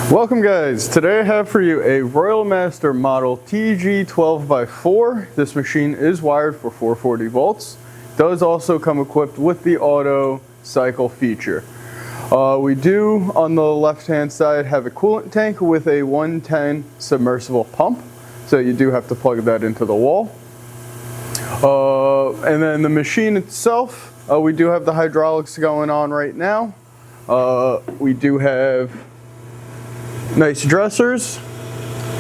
Welcome guys, today I have for you a Royal Master model TG12x4. This machine is wired for 440 volts. Does also come equipped with the auto cycle feature. We do on the left hand side have a coolant tank with a 110 submersible pump. So you do have to plug that into the wall. And then the machine itself, we do have the hydraulics going on right now. We do have nice dressers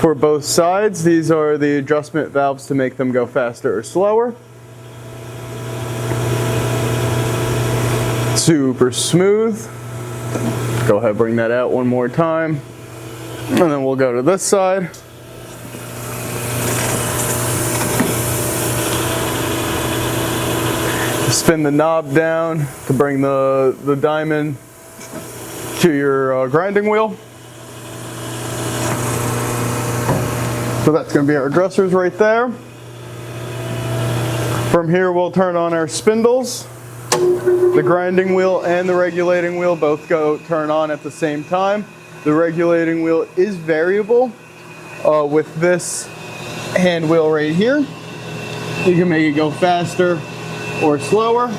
for both sides. These are the adjustment valves to make them go faster or slower. Super smooth. Go ahead, bring that out one more time. And then we'll go to this side. Spin the knob down to bring the diamond to your grinding wheel. So that's going to be our dressers right there. From here we'll turn on our spindles. The grinding wheel and the regulating wheel both turn on at the same time. The regulating wheel is variable. With this hand wheel right here, you can make it go faster or slower.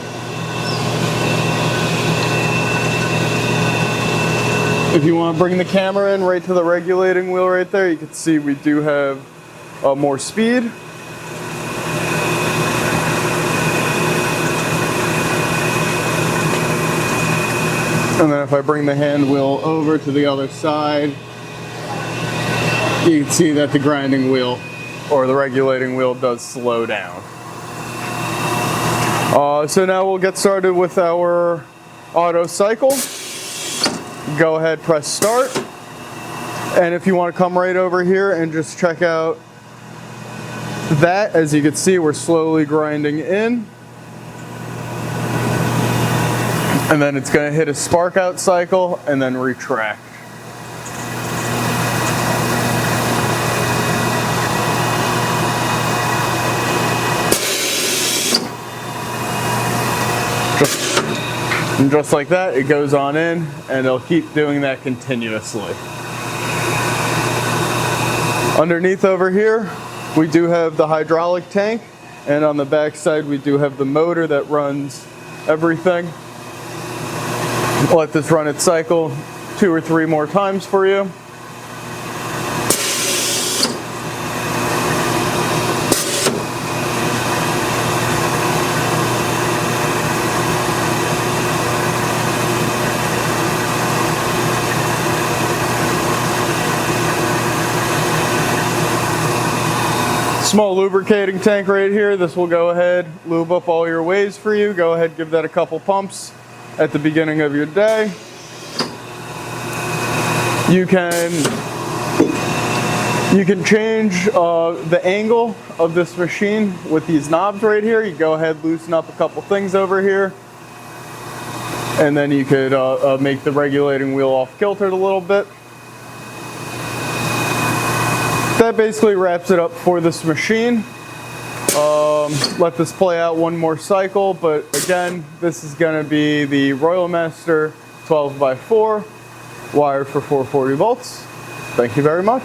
If you want to bring the camera in right to the regulating wheel right there, you can see we do have more speed. And then if I bring the hand wheel over to the other side, you can see that the grinding wheel or the regulating wheel does slow down. So now we'll get started with our auto cycle. Go ahead, press start. And if you want to come right over here and just check out that, as you can see, we're slowly grinding in. And then it's going to hit a spark out cycle and then retract. And just like that, it goes on in, and it'll keep doing that continuously. Underneath over here, we do have the hydraulic tank, and on the back side, we do have the motor that runs everything. Let this run its cycle 2 or 3 more times for you. Small lubricating tank right here. This will go ahead, lube up all your waves for you. Go ahead, give that a couple pumps at the beginning of your day. You can change the angle of this machine with these knobs right here. You go ahead, loosen up a couple things over here, and then you could make the regulating wheel off kiltered a little bit. That basically wraps it up for this machine. Let this play out one more cycle, but again, this is going to be the Royal Master 12x4 wired for 440 volts. Thank you very much.